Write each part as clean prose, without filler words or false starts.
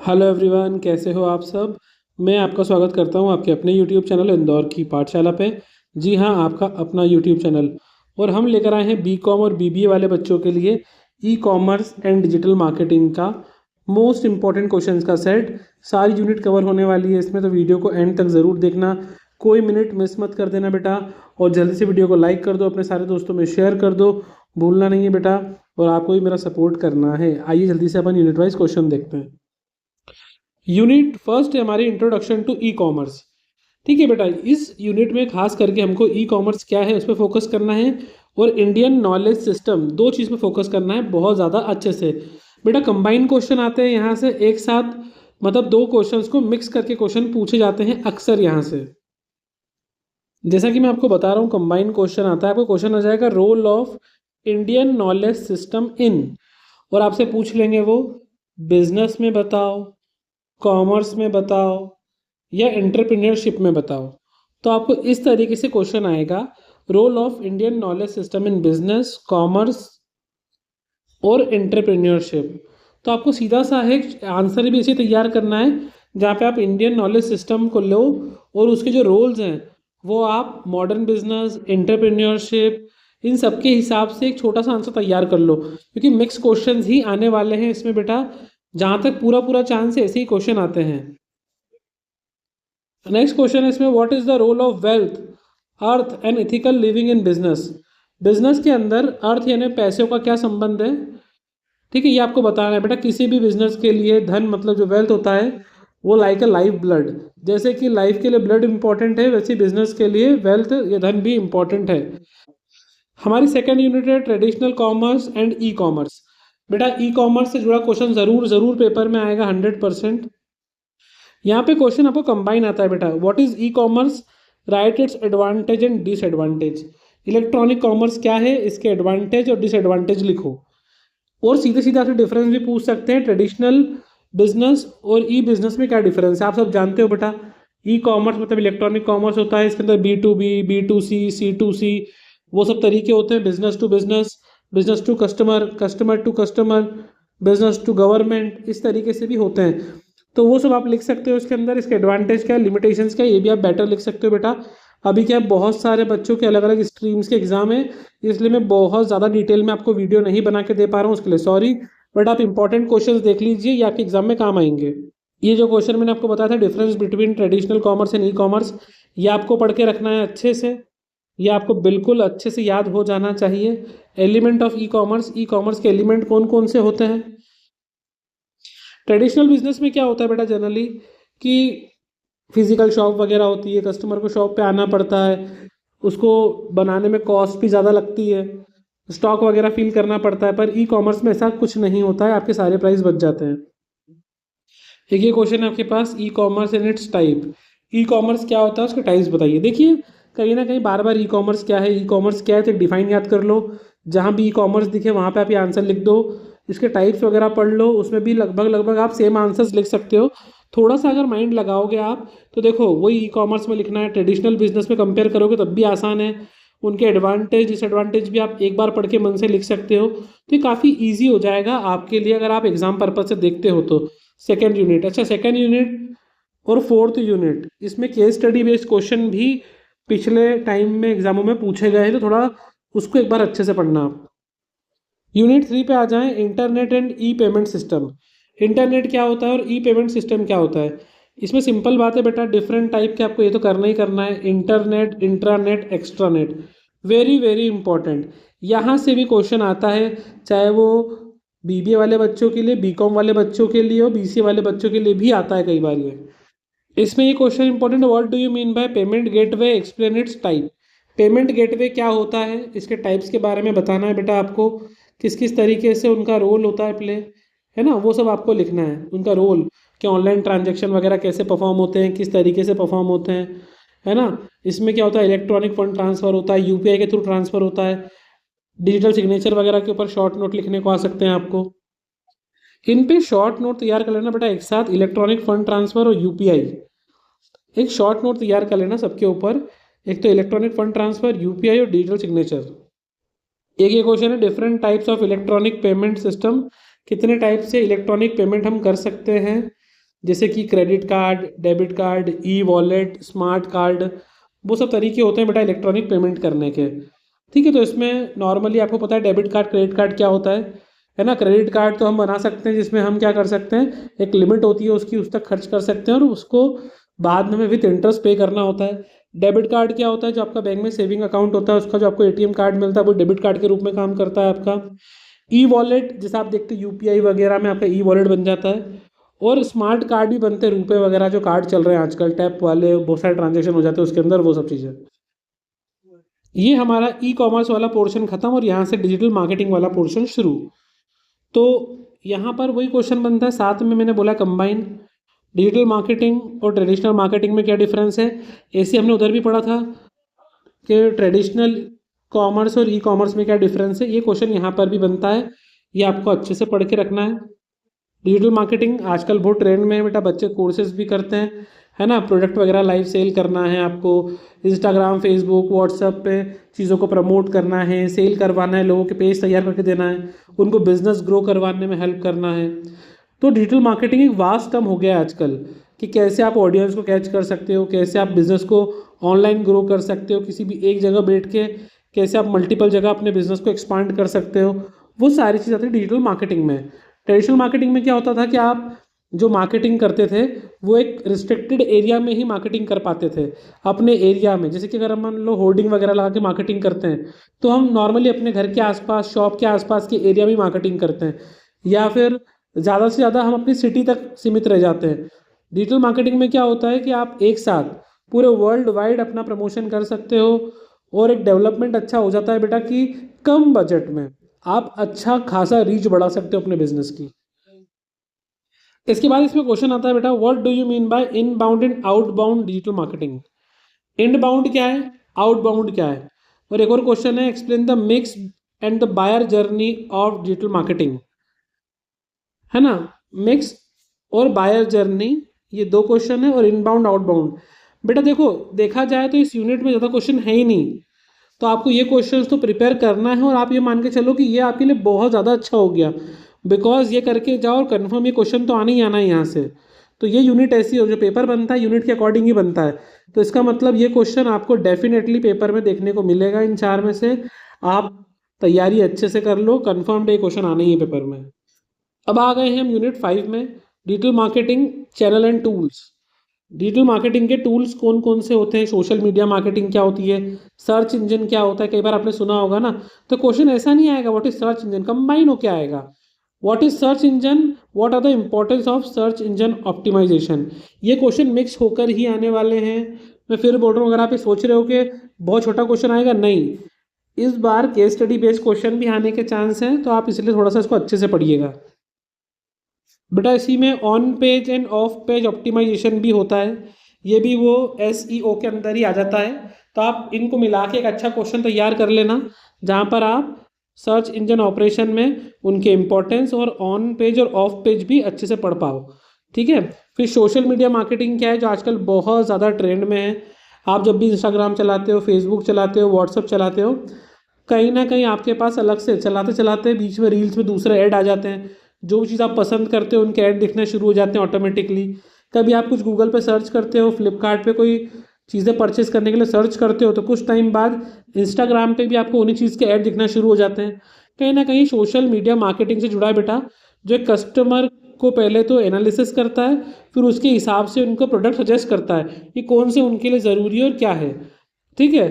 Hello everyone, कैसे हो आप सब। मैं आपका स्वागत करता हूं आपके अपने यूट्यूब चैनल इंदौर की पाठशाला पे। जी हाँ, आपका अपना यूट्यूब चैनल। और हम लेकर आए हैं बीकॉम और बीबीए वाले बच्चों के लिए ई कॉमर्स एंड डिजिटल मार्केटिंग का मोस्ट इंपॉर्टेंट क्वेश्चंस का सेट। सारी यूनिट कवर होने वाली है इसमें, तो वीडियो को एंड तक ज़रूर देखना, कोई मिनट मिस मत कर देना बेटा। और जल्दी से वीडियो को लाइक कर दो, अपने सारे दोस्तों में शेयर कर दो, भूलना नहीं है बेटा। और आपको भी मेरा सपोर्ट करना है। आइए जल्दी से अपन यूनिट वाइज क्वेश्चन देखते हैं। यूनिट फर्स्ट है हमारी इंट्रोडक्शन टू ई कॉमर्स। ठीक है बेटा, इस यूनिट में खास करके हमको ई कॉमर्स क्या है उस पर फोकस करना है, और इंडियन नॉलेज सिस्टम, दो चीज़ पे फोकस करना है बहुत ज़्यादा अच्छे से। बेटा कंबाइंड क्वेश्चन आते हैं यहाँ से एक साथ, मतलब दो क्वेश्चंस को मिक्स करके क्वेश्चन पूछे जाते हैं अक्सर यहाँ से। जैसा कि मैं आपको बता रहा हूँ, कंबाइंड क्वेश्चन आता है, आपको क्वेश्चन आ जाएगा role of Indian knowledge system in, और आपसे पूछ लेंगे वो बिजनेस में बताओ, कॉमर्स में बताओ, या एंटरप्रेन्योरशिप में बताओ। तो आपको इस तरीके से क्वेश्चन आएगा, role of Indian knowledge system in business, commerce और एंटरप्रेन्योरशिप। तो आपको सीधा सा है आंसर भी इसे तैयार करना है, जहाँ पे आप इंडियन नॉलेज सिस्टम को लो और उसके जो रोल्स हैं वो आप मॉडर्न बिजनेस, एंटरप्रेन्योरशिप, इन सब के हिसाब से एक छोटा सा आंसर तैयार कर लो, क्योंकि मिक्स क्वेश्चंस ही आने वाले हैं इसमें बेटा। जहाँ तक पूरा पूरा चांस है ऐसे ही क्वेश्चन आते हैं। नेक्स्ट क्वेश्चन है इसमें, what is the role of wealth, artha and ethical living in business. Business के अंदर अर्थ यानी पैसों का क्या संबंध है। ठीक है, ये आपको बताना है बेटा। किसी भी बिजनेस के लिए धन, मतलब जो वेल्थ होता है, वो लाइक अ लाइफ ब्लड। जैसे कि लाइफ के लिए ब्लड इंपॉर्टेंट है, वैसे बिजनेस के लिए वेल्थ या धन भी इंपॉर्टेंट है। हमारी सेकेंड यूनिट है traditional commerce and e commerce. बेटा ई कॉमर्स से जुड़ा क्वेश्चन जरूर जरूर पेपर में आएगा 100%। यहाँ पे क्वेश्चन आपको कंबाइन आता है बेटा, what is e commerce, right it's advantage and disadvantage. Electronic commerce क्या है, इसके एडवांटेज और डिसएडवांटेज लिखो। और सीधे सीधे आपसे डिफरेंस भी पूछ सकते हैं, ट्रेडिशनल बिजनेस और ई बिजनेस में क्या डिफरेंस है। आप सब जानते हो बेटा, ई कॉमर्स मतलब इलेक्ट्रॉनिक कॉमर्स होता है, इसके अंदर B2B, B2C, C2C, वो सब तरीके होते हैं। Business to business, business to customer, customer to customer, business to government, इस तरीके से भी होते हैं। तो वो सब आप लिख सकते हो इसके अंदर। इसके एडवांटेज क्या है, लिमिटेशंस क्या है, ये भी आप बेटर लिख सकते हो बेटा। अभी क्या है, बहुत सारे बच्चों के अलग अलग स्ट्रीम्स के एग्जाम है, इसलिए मैं बहुत ज़्यादा डिटेल में आपको वीडियो नहीं बना के दे पा रहा हूँ, उसके लिए सॉरी। बट आप इंपॉर्टेंट क्वेश्चंस देख लीजिए, ये आपके एग्जाम में काम आएंगे। ये जो क्वेश्चन मैंने आपको बताया था, difference between traditional commerce and e commerce, ये आपको पढ़ के रखना है अच्छे से। ये आपको बिल्कुल अच्छे से याद हो जाना चाहिए। Element of e commerce, e commerce के एलिमेंट कौन कौन से होते हैं। ट्रेडिशनल बिजनेस में क्या होता है बेटा, जनरली कि फिजिकल शॉप वगैरह होती है, कस्टमर को शॉप पे आना पड़ता है, उसको बनाने में कॉस्ट भी ज़्यादा लगती है, स्टॉक वगैरह फिल करना पड़ता है। पर ई कॉमर्स में ऐसा कुछ नहीं होता है, आपके सारे प्राइस बच जाते हैं। एक ये क्वेश्चन है आपके पास, e commerce and its type. E commerce क्या होता है, उसके टाइप्स बताइए। देखिए कहीं ना कहीं बार बार ई कॉमर्स क्या है, ई कॉमर्स क्या है, तो डिफाइन याद कर लो। जहाँ भी ई कॉमर्स दिखे वहाँ पे आप ये आंसर लिख दो। इसके टाइप्स वगैरह पढ़ लो, उसमें भी लगभग लगभग आप सेम आंसर्स लिख सकते हो। थोड़ा सा अगर माइंड लगाओगे आप तो देखो वही ई कॉमर्स में लिखना है, ट्रेडिशनल बिजनेस में कंपेयर करोगे तब भी आसान है। उनके एडवांटेज डिसएडवांटेज भी आप एक बार पढ़ के मन से लिख सकते हो, तो ये काफ़ी ईजी हो जाएगा आपके लिए अगर आप एग्जाम पर्पज से देखते हो तो। सेकेंड यूनिट, अच्छा सेकेंड यूनिट और फोर्थ यूनिट, इसमें केस स्टडी बेस्ड क्वेश्चन भी पिछले टाइम में एग्जामों में पूछे गए हैं, तो थोड़ा उसको एक बार अच्छे से पढ़ना आप। यूनिट 3 पे आ जाएं, internet and E payment system. Internet क्या होता है और ई पेमेंट सिस्टम क्या होता है। इसमें सिंपल बात है बेटा, डिफरेंट टाइप के आपको ये तो करना ही करना है, internet, intranet, extranet, very very important. यहाँ से भी क्वेश्चन आता है, चाहे वो बीबीए वाले बच्चों के लिए, बीकॉम वाले बच्चों के लिए और बीसीए वाले बच्चों के लिए भी आता है कई बार ये। इसमें ये क्वेश्चन इंपॉर्टेंट है, what do you mean by payment gateway, explain it's type. Payment gateway क्या होता है, इसके टाइप्स के बारे में बताना है बेटा आपको, किस किस तरीके से उनका रोल होता है प्ले, है ना, वो सब आपको लिखना है। उनका रोल क्या, ऑनलाइन ट्रांजेक्शन वगैरह कैसे परफॉर्म होते हैं, किस तरीके से परफॉर्म होते हैं, है ना। इसमें क्या होता है, इलेक्ट्रॉनिक फंड ट्रांसफर होता है, यूपीआई के थ्रू ट्रांसफर होता है, डिजिटल सिग्नेचर वगैरह के ऊपर शॉर्ट नोट लिखने को आ सकते हैं आपको। इन पे शॉर्ट नोट तैयार कर लेना बेटा एक साथ, इलेक्ट्रॉनिक फंड ट्रांसफर और यूपीआई। एक शॉर्ट नोट तैयार कर लेना सबके ऊपर, एक तो इलेक्ट्रॉनिक फंड ट्रांसफर, यूपीआई और डिजिटल सिग्नेचर। एक ये क्वेश्चन है, different types of electronic payment system, कितने टाइप से इलेक्ट्रॉनिक पेमेंट हम कर सकते हैं। जैसे कि credit card, debit card, e wallet, smart card, वो सब तरीके होते हैं बेटा इलेक्ट्रॉनिक पेमेंट करने के। ठीक है, तो इसमें नॉर्मली आपको पता है डेबिट कार्ड क्रेडिट कार्ड क्या होता है ना। क्रेडिट कार्ड तो हम बना सकते हैं जिसमें हम क्या कर सकते हैं, एक लिमिट होती है उसकी, उस तक खर्च कर सकते हैं और उसको बाद में हमें विथ इंटरेस्ट पे करना होता है। डेबिट कार्ड क्या होता है, जो आपका बैंक में सेविंग अकाउंट होता है उसका जो आपको एटीएम कार्ड मिलता है वो डेबिट कार्ड के रूप में काम करता है आपका। ई वॉलेट जैसे आप देखते हैं यूपीआई वगैरह में आपका ई वॉलेट बन जाता है। और स्मार्ट कार्ड भी बनते हैं, रुपए वगैरह जो कार्ड चल रहे हैं आजकल टैप वाले, बहुत सारे ट्रांजेक्शन हो जाते हैं उसके अंदर, वो सब चीज़ें। ये हमारा ई कॉमर्स वाला पोर्शन खत्म और यहाँ से डिजिटल मार्केटिंग वाला पोर्शन शुरू। तो यहाँ पर वही क्वेश्चन बनता है, साथ में मैंने बोला कंबाइन डिजिटल मार्केटिंग और ट्रेडिशनल मार्केटिंग में क्या डिफरेंस है। ऐसे हमने उधर भी पढ़ा था कि ट्रेडिशनल कॉमर्स और ई कॉमर्स में क्या डिफरेंस है, ये क्वेश्चन यहाँ पर भी बनता है। ये आपको अच्छे से पढ़ के रखना है। डिजिटल मार्केटिंग आजकल बहुत ट्रेंड में है बेटा, बच्चे कोर्सेज भी करते हैं, है ना। प्रोडक्ट वगैरह लाइव सेल करना है आपको, इंस्टाग्राम, फेसबुक, व्हाट्सएप पे चीज़ों को प्रमोट करना है, सेल करवाना है, लोगों के पेज तैयार करके देना है, उनको बिजनेस ग्रो करवाने में हेल्प करना है। तो डिजिटल मार्केटिंग एक वास्ट टर्म हो गया है आजकल कि कैसे आप ऑडियंस को कैच कर सकते हो, कैसे आप बिजनेस को ऑनलाइन ग्रो कर सकते हो, किसी भी एक जगह बैठ के कैसे आप मल्टीपल जगह अपने बिजनेस को एक्सपांड कर सकते हो, वो सारी चीज़ आती है डिजिटल मार्केटिंग में। ट्रेडिशनल मार्केटिंग में क्या होता था कि आप जो मार्केटिंग करते थे वो एक रिस्ट्रिक्टेड एरिया में ही मार्केटिंग कर पाते थे, अपने एरिया में। जैसे कि अगर हम मान लो होर्डिंग वगैरह लगा के मार्केटिंग करते हैं तो हम नॉर्मली अपने घर के आसपास, शॉप के आसपास के एरिया में मार्केटिंग करते हैं, या फिर ज़्यादा से ज़्यादा हम अपनी सिटी तक सीमित रह जाते हैं। डिजिटल मार्केटिंग में क्या होता है कि आप एक साथ पूरे वर्ल्ड वाइड अपना प्रमोशन कर सकते हो और एक डेवलपमेंट अच्छा हो जाता है बेटा कि कम बजट में आप अच्छा खासा रीच बढ़ा सकते हो अपने बिजनेस की। इसके बाद इसमें क्वेश्चन आता है बेटा, what do you mean by inbound and outbound digital marketing. Inbound क्या है, आउटबाउंड क्या है। और एक और क्वेश्चन है, explain the mix and the buyer journey of digital marketing, है ना। मिक्स और बायर जर्नी, ये दो क्वेश्चन है, और इनबाउंड आउटबाउंड। बेटा देखो, देखा जाए तो इस यूनिट में ज़्यादा क्वेश्चन है ही नहीं, तो आपको ये क्वेश्चन तो प्रिपेयर करना है और आप ये मान के चलो कि ये आपके लिए बहुत ज़्यादा अच्छा हो गया, बिकॉज ये करके जाओ और कन्फर्म ये क्वेश्चन तो आना ही आना है यहाँ से। तो ये यूनिट ऐसी हो, जो पेपर बनता है यूनिट के अकॉर्डिंग ही बनता है, तो इसका मतलब ये क्वेश्चन आपको डेफिनेटली पेपर में देखने को मिलेगा इन चार में से। आप तैयारी अच्छे से कर लो, कन्फर्म ये क्वेश्चन आना ही है पेपर में। अब आ गए हैं हम यूनिट 5 में, digital marketing channel and tools. Digital marketing के टूल्स कौन कौन से होते हैं, सोशल मीडिया मार्केटिंग क्या होती है, सर्च इंजन क्या होता है, कई बार आपने सुना होगा ना। तो क्वेश्चन ऐसा नहीं आएगा what is search engine, combine हो क्या आएगा, what is search engine, what are the importance of search engine optimization. ये क्वेश्चन मिक्स होकर ही आने वाले हैं। मैं फिर बोल रहा हूँ, अगर आप ये सोच रहे हो कि बहुत छोटा क्वेश्चन आएगा, नहीं, इस बार केस स्टडी बेस्ड क्वेश्चन भी आने के चांस हैं, तो आप इसलिए थोड़ा सा इसको अच्छे से पढ़िएगा बेटा। इसी में on page and off page optimization भी होता है, ये भी वो SEO के अंदर ही आ जाता है। तो आप इनको मिला के एक अच्छा क्वेश्चन तैयार कर लेना, जहाँ पर आप सर्च इंजन ऑपरेशन में उनके इंपॉर्टेंस और ऑन पेज और ऑफ पेज भी अच्छे से पढ़ पाओ। ठीक है, फिर सोशल मीडिया मार्केटिंग क्या है, जो आजकल बहुत ज़्यादा ट्रेंड में है। आप जब भी इंस्टाग्राम चलाते हो, फेसबुक चलाते हो, व्हाट्सअप चलाते हो, कहीं ना कहीं आपके पास अलग से चलाते चलाते बीच में रील्स में दूसरे ऐड आ जाते हैं, जो चीज़ आप पसंद करते हो उनके ऐड दिखना शुरू हो जाते हैं ऑटोमेटिकली। कभी आप कुछ गूगल पे सर्च करते हो, फ्लिपकार्ट पे कोई चीज़ें परचेस करने के लिए सर्च करते हो, तो कुछ टाइम बाद इंस्टाग्राम पे भी आपको उन्हीं चीज़ के ऐड दिखना शुरू हो जाते हैं। कहीं ना कहीं सोशल मीडिया मार्केटिंग से जुड़ा है बेटा, जो एक कस्टमर को पहले तो एनालिसिस करता है, फिर उसके हिसाब से उनको प्रोडक्ट सजेस्ट करता है कि कौन से उनके लिए ज़रूरी है और क्या है। ठीक है।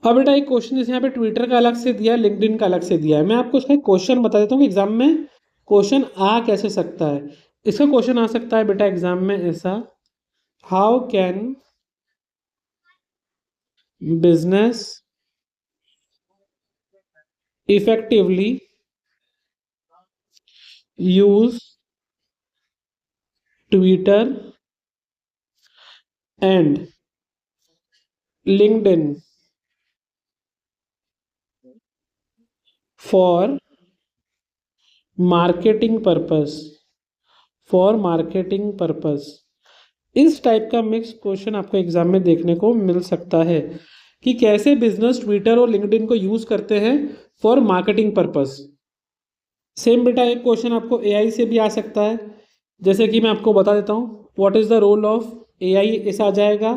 अब बेटा एक क्वेश्चन जैसे यहाँ पे ट्विटर का अलग से दिया है, लिंक्डइन का अलग से दिया है, मैं आपको उसका क्वेश्चन बता देता हूँ कि एग्जाम में क्वेश्चन आ कैसे सकता है। इसका क्वेश्चन आ सकता है बेटा एग्जाम में ऐसा, how can business effectively use Twitter and LinkedIn for marketing purpose, for marketing purpose. इस टाइप का मिक्स क्वेश्चन आपको एग्जाम में देखने को मिल सकता है कि कैसे बिजनेस ट्विटर और लिंक्डइन को यूज करते हैं फॉर मार्केटिंग पर्पस। सेम बेटा एक क्वेश्चन आपको AI से भी आ सकता है जैसे कि मैं आपको बता देता हूँ, what is the role of AI, ऐसा आ जाएगा।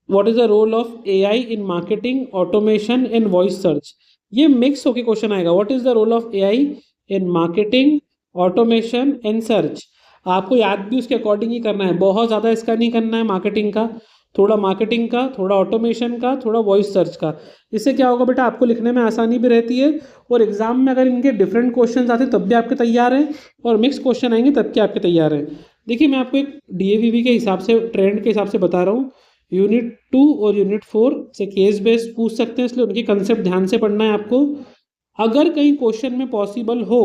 What is the role of AI in marketing automation and voice search. ये मिक्स होके क्वेश्चन आएगा, what is the role of AI in marketing automation and search. आपको याद भी उसके अकॉर्डिंग ही करना है, बहुत ज़्यादा इसका नहीं करना है मार्केटिंग का, थोड़ा मार्केटिंग का, थोड़ा ऑटोमेशन का, थोड़ा वॉइस सर्च का। इससे क्या होगा बेटा, आपको लिखने में आसानी भी रहती है, और एग्जाम में अगर इनके डिफरेंट क्वेश्चन आते हैं तब भी आपके तैयार हैं, और मिक्स क्वेश्चन आएंगे तब के आपके तैयार हैं। देखिए मैं आपको एक डीएवीवी के हिसाब से, ट्रेंड के हिसाब से बता रहा हूँ। यूनिट 2 और यूनिट 4 से केस बेस्ड पूछ सकते हैं, इसलिए उनके कंसेप्ट ध्यान से पढ़ना है आपको। अगर कहीं क्वेश्चन में पॉसिबल हो,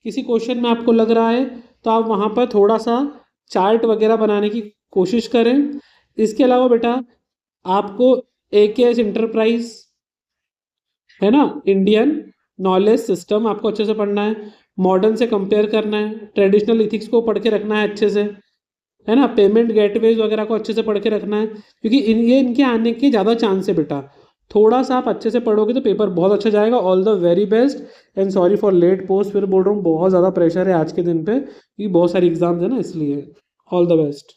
किसी क्वेश्चन में आपको लग रहा है, तो आप वहाँ पर थोड़ा सा चार्ट वगैरह बनाने की कोशिश करें। इसके अलावा बेटा आपको एकेएस इंटरप्राइज है ना, इंडियन नॉलेज सिस्टम आपको अच्छे से पढ़ना है, मॉडर्न से कंपेयर करना है, ट्रेडिशनल इथिक्स को पढ़ के रखना है अच्छे से, है ना, पेमेंट गेटवेज वगैरह को अच्छे से पढ़ के रखना है, क्योंकि ये इनके आने के ज़्यादा चांस है बेटा। थोड़ा सा आप अच्छे से पढ़ोगे तो पेपर बहुत अच्छा जाएगा। All the very best and sorry for late post. फिर बोल रहा हूँ बहुत ज़्यादा प्रेशर है आज के दिन पे, क्योंकि बहुत सारी एग्जाम्स है ना, इसलिए ऑल द बेस्ट।